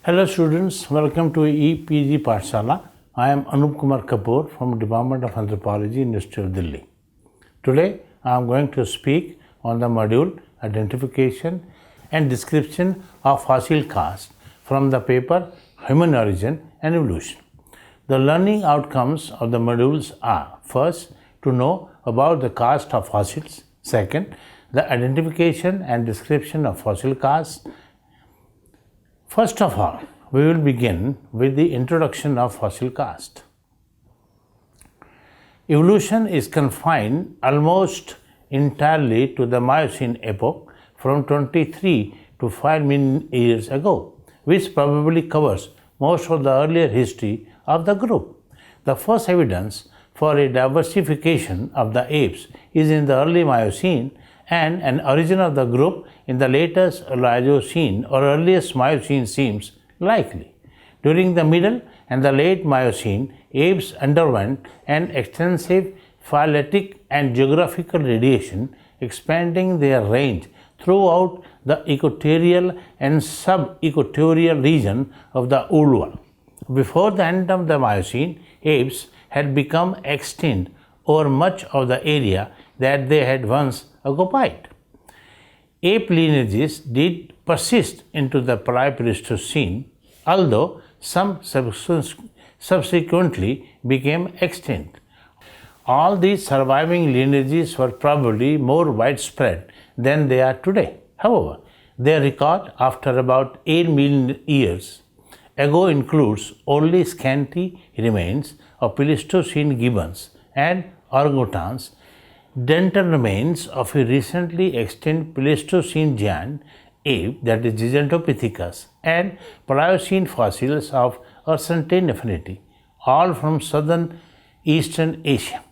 Hello students, welcome to E-pgp Pathshala. I am Anup Kumar Kapoor from Department of Anthropology, University of Delhi. Today I am going to speak on the module Identification and Description of Fossil Caste from the paper Human Origin and Evolution. The learning outcomes of the modules are: first, to know about the caste of fossils; second, the identification and description of fossil castes. First of all, we will begin with the introduction of fossil caste. Evolution is confined almost entirely to the Miocene epoch from 23 to 5 million years ago, which probably covers most of the earlier history of the group. The first evidence for a diversification of the apes is in the early Miocene, and an origin of the group in the latest Oligocene or earliest Miocene seems likely. During the middle and the late Miocene, apes underwent an extensive phyletic and geographical radiation, expanding their range throughout the equatorial and sub-equatorial region of the Old World. Before the end of the Miocene, apes had become extinct over much of the area that they had once occupied. Ape lineages did persist into the Pleistocene, although some subsequently became extinct. All these surviving lineages were probably more widespread than they are today. However, their record after about 8 million years ago includes only scanty remains of Pleistocene gibbons and orangutans, dental remains of a recently extinct Pleistocene giant ape, that is Gigantopithecus, and Pliocene fossils of uncertain affinity, all from southern eastern Asia.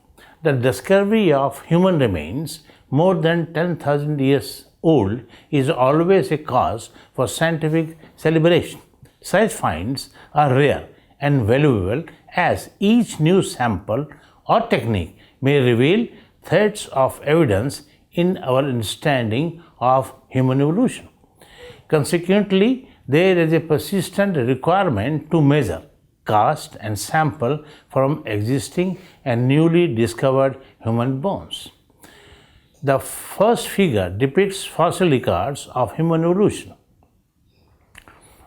The discovery of human remains more than 10,000 years old is always a cause for scientific celebration. Such finds are rare and valuable, as each new sample or technique may reveal threads of evidence in our understanding of human evolution. Consequently, there is a persistent requirement to measure, cast, and sample from existing and newly discovered human bones. The first figure depicts fossil records of human evolution,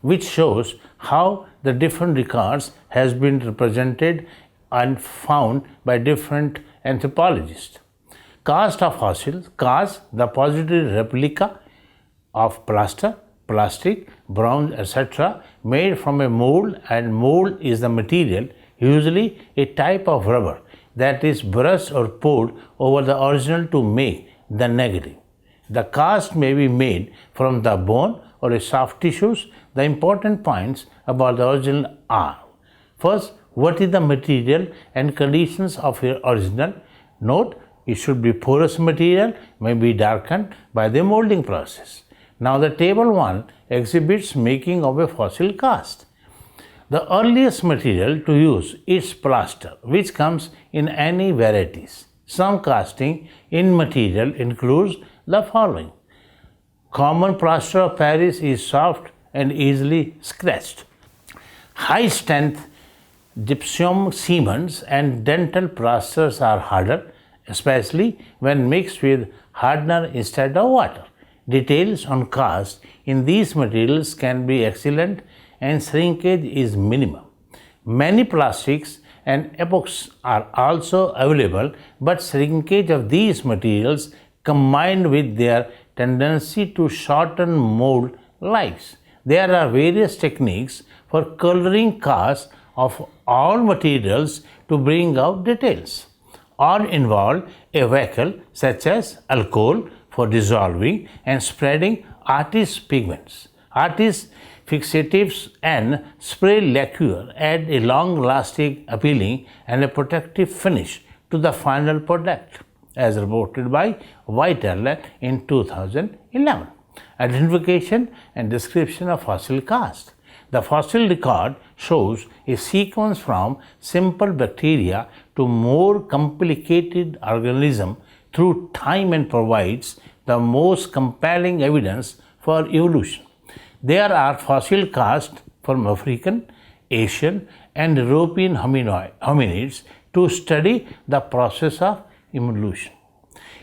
which shows how the different records has been represented and found by different anthropologists. Cast of fossils: cast, the positive replica of plaster, plastic, bronze, etc., made from a mold, and mold is the material, usually a type of rubber, that is brushed or poured over the original to make the negative. The cast may be made from the bone or a soft tissues. The important points about the original are: first, what is the material and conditions of your original? Note, it should be porous material, may be darkened by the molding process. Now the table 1 exhibits making of a fossil cast. The earliest material to use is plaster, which comes in any varieties. Some casting in material includes the following: common plaster of Paris is soft and easily scratched. High strength gypsum cements and dental plasters are harder, especially when mixed with hardener instead of water. Details on cast in these materials can be excellent, and shrinkage is minimum. Many plastics and epoxy are also available, but shrinkage of these materials, combined with their tendency to shorten mold lives. There are various techniques for coloring casts of all materials to bring out details. All involve a vehicle such as alcohol for dissolving and spreading artist pigments. Artist fixatives and spray lacquer add a long-lasting, appealing, and a protective finish to the final product, as reported by White in 2011. Identification and description of fossil caste. The fossil record shows a sequence from simple bacteria to more complicated organisms through time and provides the most compelling evidence for evolution. There are fossil castes from African, Asian, and European hominids to study the process of evolution.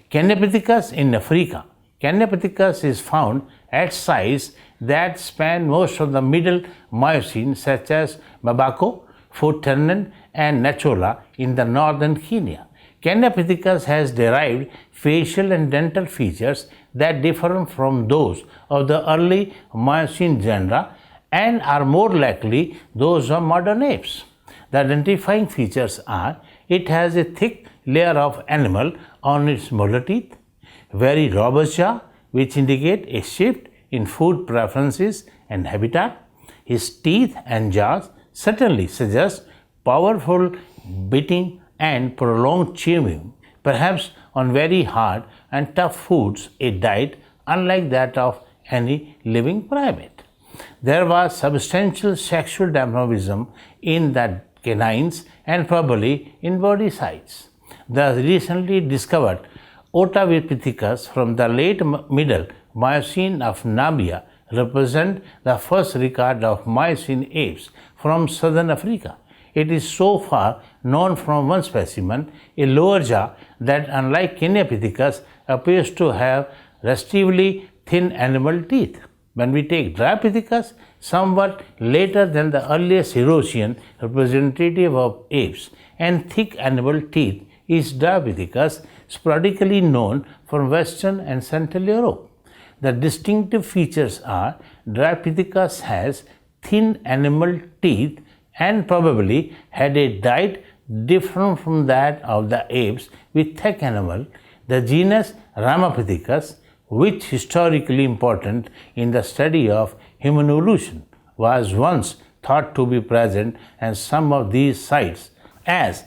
Caniapithecus in Africa. Caniapithecus is found at sites that span most of the middle Miocene, such as Mabako, Fort Turner, and Nachola in the northern Kenya. Caniapithecus has derived facial and dental features that differ from those of the early Miocene genera and are more likely those of modern apes. The identifying features are: it has a thick layer of enamel on its molar teeth, very robust jaw, which indicate a shift in food preferences and habitat. His teeth and jaws certainly suggest powerful biting and prolonged chewing, perhaps on very hard and tough foods, a diet unlike that of any living primate. There was substantial sexual dimorphism in the canines and probably in body size. The recently discovered Otavipithecus from the late middle Miocene of Namibia represent the first record of Miocene apes from southern Africa. It is so far known from one specimen, a lower jaw, that unlike Caniapithecus appears to have restively thin enamel teeth. When we take Dryopithecus, somewhat later than the earliest Eurasian representative of apes, and thick enamel teeth, is Dryopithecus, sporadically known from Western and Central Europe. The distinctive features are: Dryopithecus has thin enamel teeth and probably had a diet different from that of the apes with thick enamel. The genus Ramapithecus, which historically important in the study of human evolution, was once thought to be present at some of these sites, as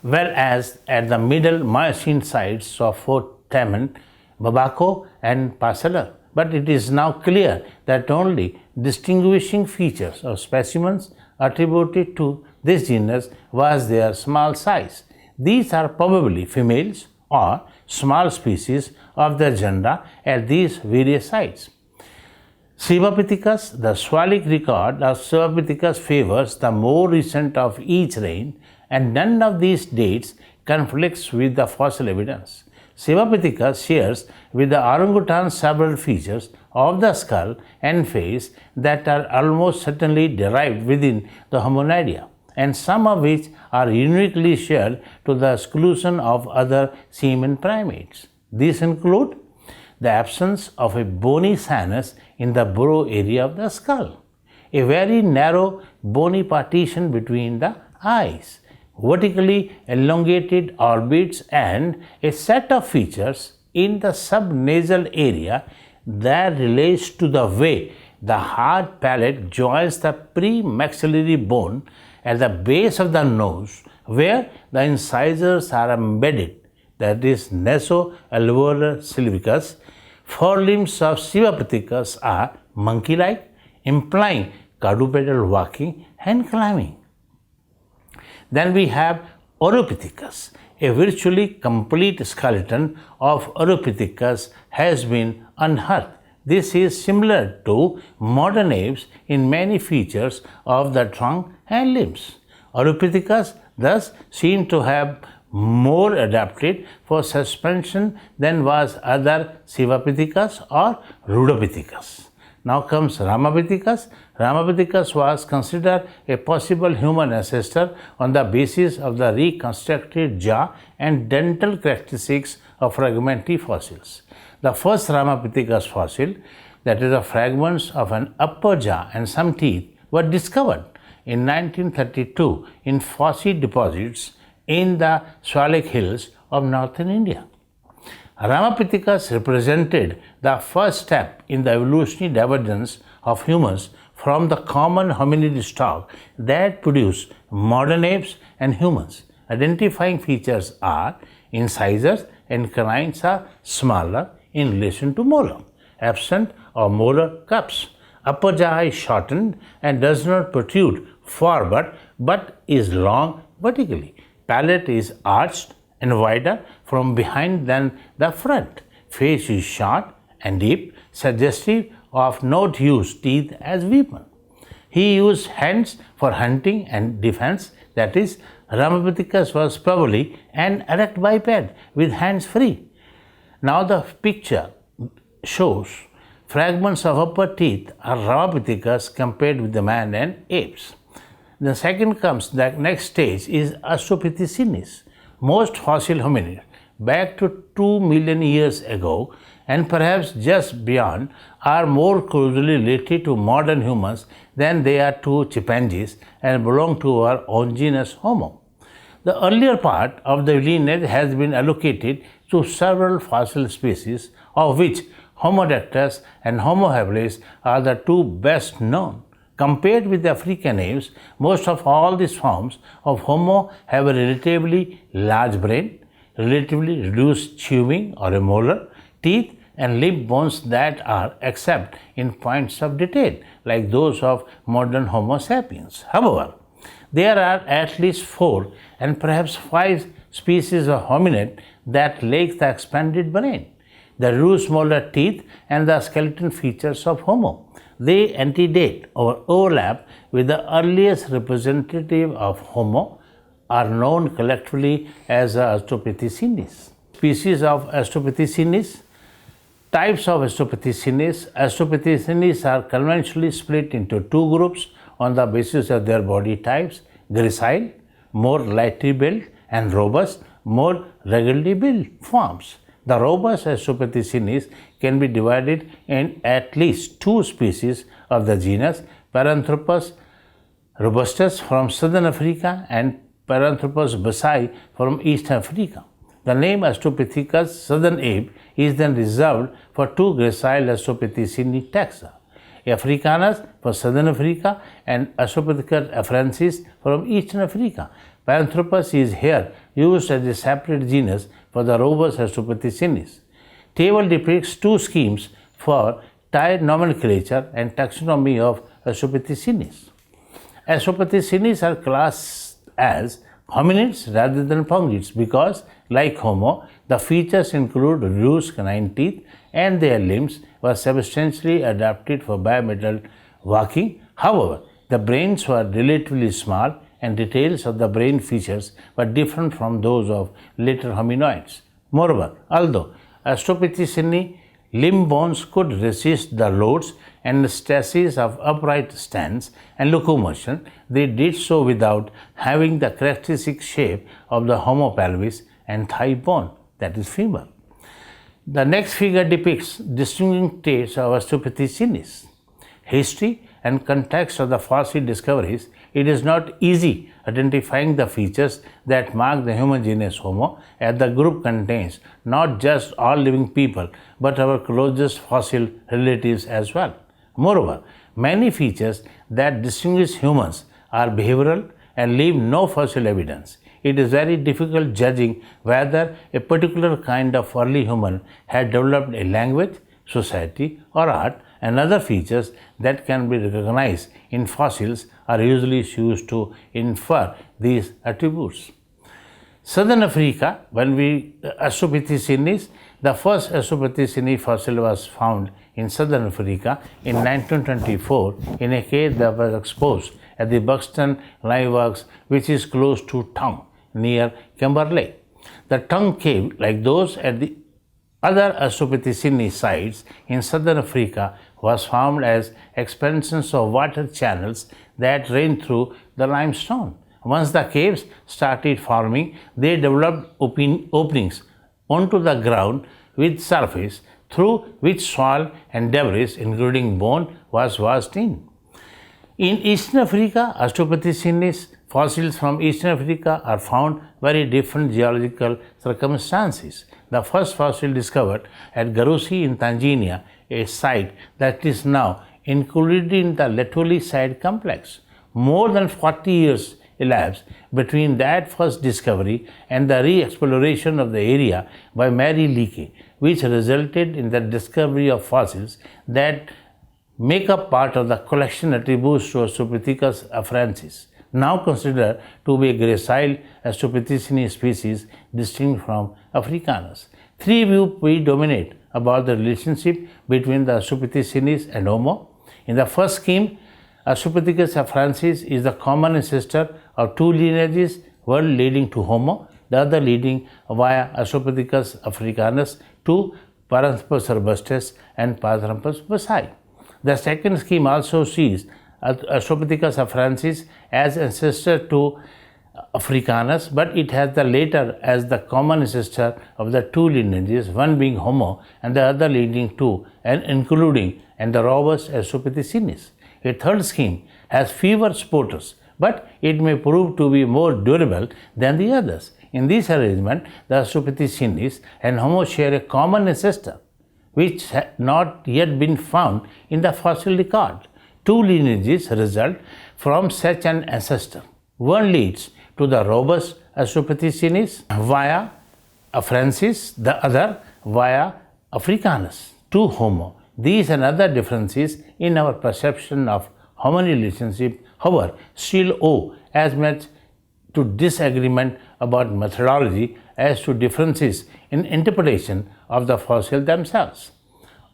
well as at the middle Miocene sites of Fort Taman, Babako, and Pasala. But it is now clear that only distinguishing features of specimens attributed to this genus was their small size. These are probably females or small species of the genera at these various sites. Sivapithecus, the Swalic record of Sivapithecus favors the more recent of each reign, and none of these dates conflicts with the fossil evidence. Sivapithecus shares with the orangutan several features of the skull and face that are almost certainly derived within the Hominidae, and some of which are uniquely shared to the exclusion of other simian primates. These include the absence of a bony sinus in the brow area of the skull, a very narrow bony partition between the eyes, vertically elongated orbits, and a set of features in the subnasal area that relates to the way the hard palate joins the premaxillary bone at the base of the nose, where the incisors are embedded, that is naso-alveolar sylvicus. Forelimbs of Sivapithecus are monkey-like, implying quadrupedal walking and climbing. Then we have Oropithecus. A virtually complete skeleton of Oropithecus has been unearthed. This is similar to modern apes in many features of the trunk and limbs. Oropithecus thus seemed to have more adapted for suspension than was other Sivapithecus or Rudopithecus. Now comes Ramapithecus. Ramapithecus was considered a possible human ancestor on the basis of the reconstructed jaw and dental characteristics of fragmentary fossils. The first Ramapithecus fossil, that is the fragments of an upper jaw and some teeth, were discovered in 1932 in fossil deposits in the Swalic Hills of northern India. Ramapithecus represented the first step in the evolutionary divergence of humans from the common hominid stock that produced modern apes and humans. Identifying features are: incisors and canines are smaller in relation to molar, absent of molar cups. Upper jaw is shortened and does not protrude forward but is long vertically. Palate is arched and wider from behind than the front. Face is short and deep, suggestive of not used teeth as weapon. He used hands for hunting and defense. That is, Ramapithecus was probably an erect biped with hands free. Now the picture shows fragments of upper teeth are Ramapithecus compared with the man and apes. The next stage is Australopithecines. Most fossil hominids back to 2 million years ago and perhaps just beyond are more closely related to modern humans than they are to chimpanzees and belong to our own genus Homo. The earlier part of the lineage has been allocated to several fossil species, of which Homo erectus and Homo habilis are the two best known. Compared with the African apes, most of all these forms of Homo have a relatively large brain, relatively reduced chewing or a molar, teeth and lip bones that are except in points of detail like those of modern Homo sapiens. However, there are at least 4 and perhaps 5 species of hominid that lack the expanded brain, the reduced molar teeth and the skeleton features of Homo. They antedate or overlap with the earliest representative of Homo are known collectively as Australopithecines. Species of Australopithecines. Types of Australopithecines. Australopithecines are conventionally split into 2 groups on the basis of their body types: gracile, more lightly built, and robust, more ruggedly built forms. The robust Australopithecines can be divided in at least 2 species of the genus: Paranthropus robustus from southern Africa and Paranthropus bassai from east Africa. The name Australopithecus southern ape is then reserved for 2 gracile Australopithecine taxa: Africanus for southern Africa and Australopithecus afrensis from eastern Africa. Paranthropus is here used as a separate genus for the robust Australopithecines. Table depicts 2 schemes for tied nomenclature and taxonomy of Australopithecines. Australopithecines are classed as hominids rather than pongines because, like Homo, the features include reduced canine teeth and their limbs were substantially adapted for bipedal walking. However, the brains were relatively small and details of the brain features were different from those of later hominoids. Moreover, although Australopithecine limb bones could resist the loads and stresses of upright stance and locomotion, they did so without having the characteristic shape of the Homo pelvis and thigh bone, that is femur. The next figure depicts distinguishing traits of Australopithecines. History and context of the fossil discoveries. It is not easy identifying the features that mark the human genus Homo, as the group contains not just all living people but our closest fossil relatives as well. Moreover, many features that distinguish humans are behavioral and leave no fossil evidence. It is very difficult judging whether a particular kind of early human had developed a language, society, or art, and other features that can be recognized in fossils are usually used to infer these attributes. Southern Africa, Australopithecines, the first Australopithecine fossil was found in Southern Africa in 1924 in a cave that was exposed at the Buxton Lime Works, which is close to Tongue, near Kimberley. The Tongue cave, like those at the other Australopithecine sites in Southern Africa, was formed as expansions of water channels that drained through the limestone. Once the caves started forming, they developed openings onto the ground with surface through which soil and debris, including bone, was washed in. In Eastern Africa, Australopithecines fossils from Eastern Africa are found very different geological circumstances. The first fossil discovered at Garusi in Tanzania, a site that is now included in the Letoli site complex. More than 40 years elapsed between that first discovery and the re-exploration of the area by Mary Leakey, which resulted in the discovery of fossils that make up part of the collection attributes to Australopithecus afrensis, now considered to be a gracile Australopithecine species distinct from Africanus. 3 views predominate about the relationship between the Australopithecines and Homo. In the first scheme, Australopithecus afarensis is the common ancestor of two lineages, one leading to Homo, the other leading via Australopithecus africanus to Paranthropus robustus and Paranthropus basae. The second scheme also sees Australopithecus afarensis as ancestor to Africanus, but it has the latter as the common ancestor of the two lineages, one being Homo and the other leading to and including and the robust Australopithecines. A third scheme has fewer spores, but it may prove to be more durable than the others. In this arrangement, the Australopithecines and Homo share a common ancestor, which has not yet been found in the fossil record. Two lineages result from such an ancestor. One leads to the robust Australopithecines via afarensis, the other via africanus to Homo. These and other differences in our perception of human relationship, however, still owe as much to disagreement about methodology as to differences in interpretation of the fossils themselves.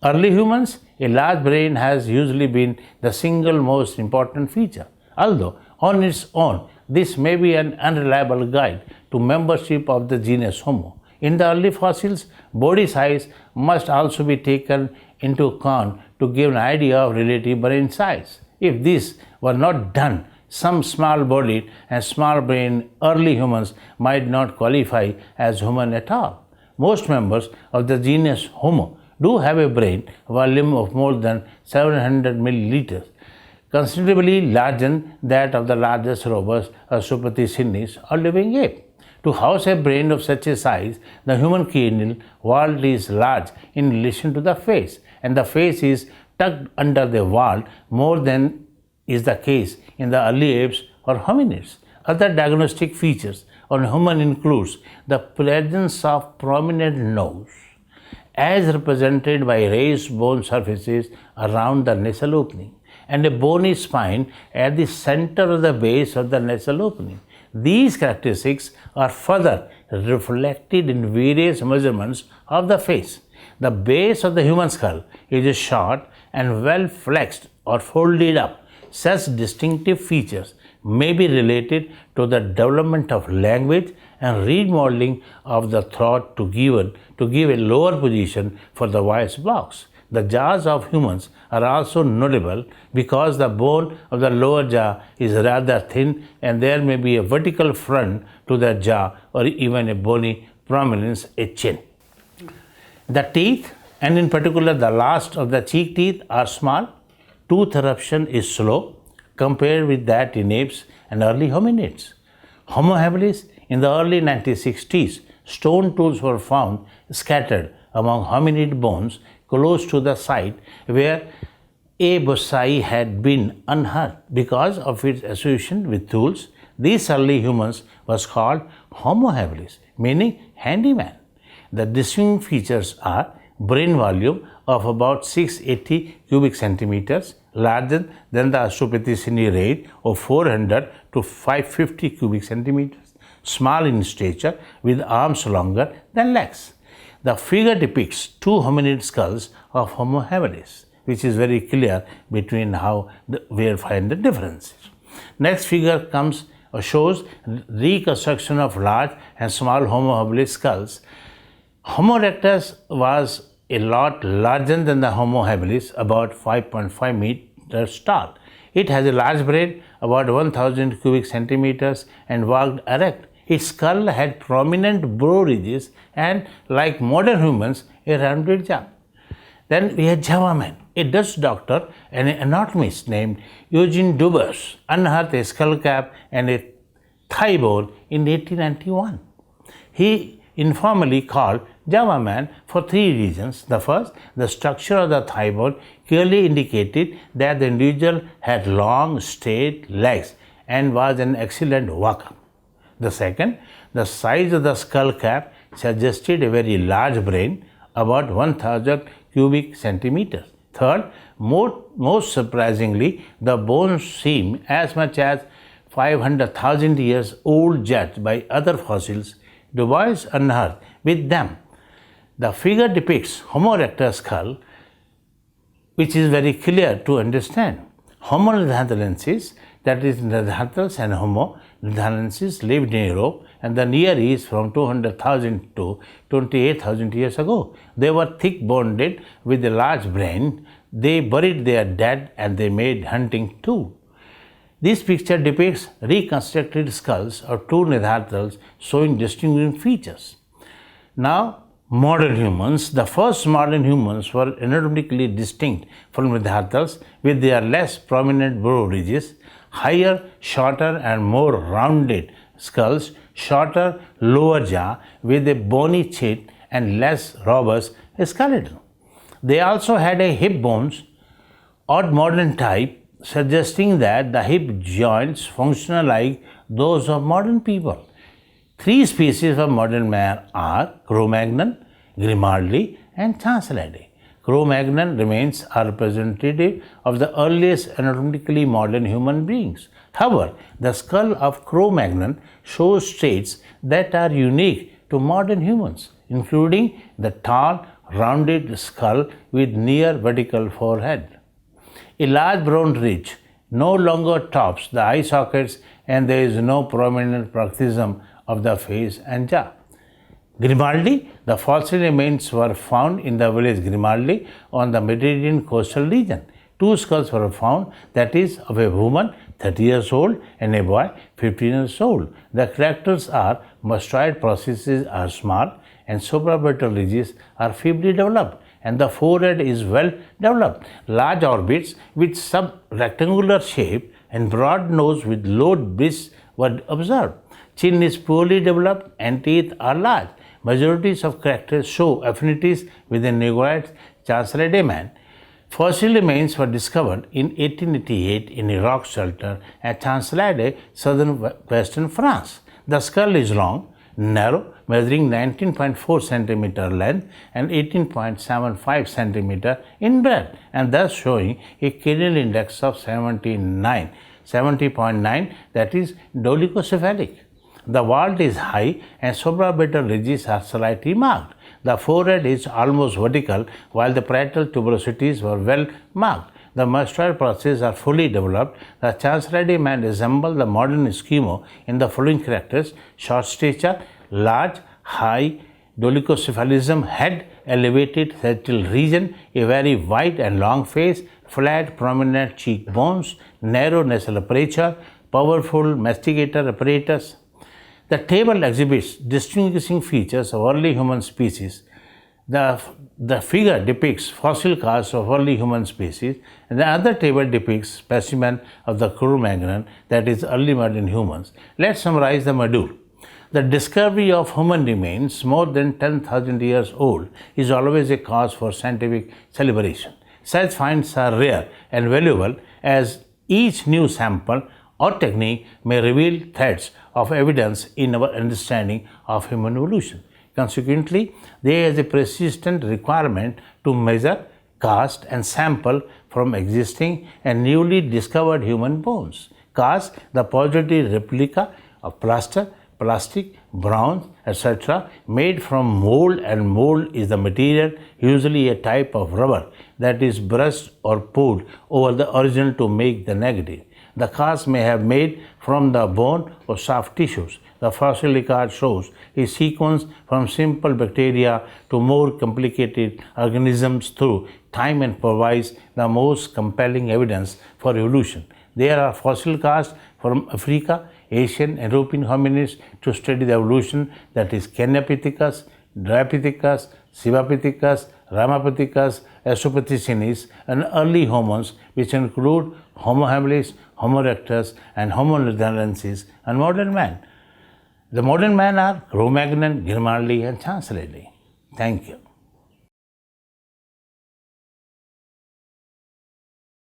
Early humans, a large brain has usually been the single most important feature, although on its own this may be an unreliable guide to membership of the genus Homo. In the early fossils, body size must also be taken into account to give an idea of relative brain size. If this were not done, some small-bodied and small-brained early humans might not qualify as human at all. Most members of the genus Homo do have a brain volume of more than 700 milliliters, considerably larger than that of the largest robust Australopithecines or living ape. To house a brain of such a size, the human cranial vault is large in relation to the face, and the face is tucked under the vault more than is the case in the early apes or hominids. Other diagnostic features on human includes the presence of prominent nose, as represented by raised bone surfaces around the nasal opening, and a bony spine at the center of the base of the nasal opening. These characteristics are further reflected in various measurements of the face. The base of the human skull is short and well flexed or folded up. Such distinctive features may be related to the development of language and remodeling of the throat to give a lower position for the voice box. The jaws of humans are also notable because the bone of the lower jaw is rather thin and there may be a vertical front to the jaw or even a bony prominence, a chin. The teeth, and in particular the last of the cheek teeth, are small. Tooth eruption is slow compared with that in apes and early hominids. Homo habilis, in the early 1960s, stone tools were found scattered among hominid bones close to the site where A. basae had been unearthed. Because of its association with tools, these early humans was called Homo habilis, meaning handyman. The distinct features are brain volume of about 680 cubic centimeters, larger than the Australopithecine range of 400 to 550 cubic centimeters, small in stature with arms longer than legs. The figure depicts two hominid skulls of Homo habilis, which is very clear between how we find the differences. Next figure shows reconstruction of large and small Homo habilis skulls. Homo erectus was a lot larger than the Homo habilis, about 5.5 meters tall. It has a large brain, about 1000 cubic centimeters, and walked erect. Its skull had prominent brow ridges and, like modern humans, a rounded jaw. Then we had Java man. A Dutch doctor and an anatomist named Eugene Dubers unearthed a skull cap and a thigh bone in 1891. He informally called Java man for three reasons. The first, the structure of the thigh bone clearly indicated that the individual had long, straight legs and was an excellent walker. The second, the size of the skull cap suggested a very large brain, about 1000 cubic centimeters. Third, most surprisingly, the bones seem as much as 500,000 years old judged by other fossils Dubers unearthed with them. The figure depicts Homo erectus skull, which is very clear to understand. Homo neanderthalensis, that is Neanderthals and Homo neanderthalensis, lived in Europe and the Near East from 200,000 to 28,000 years ago. They were thick-boned with a large brain. They buried their dead and they made hunting too. This picture depicts reconstructed skulls of two Neanderthals showing distinguishing features. Now, modern humans. The first modern humans were anatomically distinct from Neanderthals with their less prominent brow ridges, higher, shorter and more rounded skulls, shorter lower jaw with a bony chin and less robust skeleton. They also had a hip bones, odd modern type, suggesting that the hip joints function like those of modern people. Three species of modern man are Cro-Magnon, Grimaldi and Chancellidae. Cro-Magnon remains are representative of the earliest anatomically modern human beings. However, the skull of Cro-Magnon shows traits that are unique to modern humans, including the tall, rounded skull with near vertical forehead. A large brown ridge no longer tops the eye sockets and there is no prominent bruxism of the face and jaw. Grimaldi, the fossil remains were found in the village Grimaldi on the Mediterranean coastal region. Two skulls were found, that is, of a woman 30 years old and a boy 15 years old. The characters are mastoid processes are small and supraorbital ridges are feebly developed and the forehead is well developed. Large orbits with sub-rectangular shape and broad nose with low bridge were observed. Chin is poorly developed and teeth are large. Majorities of characters show affinities with the Negroid Chancellidae man. Fossil remains were discovered in 1888 in a rock shelter at Chancellidae, southern western France. The skull is long, narrow, measuring 19.4 cm length and 18.75 cm in breadth, and thus showing a cranial index of 70.9, that is dolichocephalic. The vault is high and supraorbital ridges are slightly marked. The forehead is almost vertical while the parietal tuberosities were well marked. The mastoid processes are fully developed. The Chancellidae man resembles the modern Eskimo in the following characters: short stature, large, high dolichocephalism, head, elevated sagittal region, a very wide and long face, flat prominent cheekbones, narrow nasal aperture, powerful masticator apparatus. The table exhibits distinguishing features of early human species. The figure depicts fossil casts of early human species, and the other table depicts specimen of the Cro-Magnon, that is early modern humans. Let's summarize the module. The discovery of human remains more than 10,000 years old is always a cause for scientific celebration. Such finds are rare and valuable as each new sample or technique may reveal threads of evidence in our understanding of human evolution. Consequently, there is a persistent requirement to measure, cast, and sample from existing and newly discovered human bones. Cast, the positive replica of plaster, plastic, bronze, etc., made from mold, and mold is the material, usually a type of rubber, that is brushed or poured over the original to make the negative. The cast may have made from the bone or soft tissues. The fossil record shows a sequence from simple bacteria to more complicated organisms through time and provides the most compelling evidence for evolution. There are fossil casts from Africa, Asian, and European hominids to study the evolution, that is Kenapithecus, Dryopithecus, Sivapithecus, Ramapithecus, Australopithecines, and early homons, which include Homo habilis, Homo erectus, and Homo neanderthalensis, and modern man. The modern man are Cro-Magnon, Grimaldi, and Chancellidae. Thank you.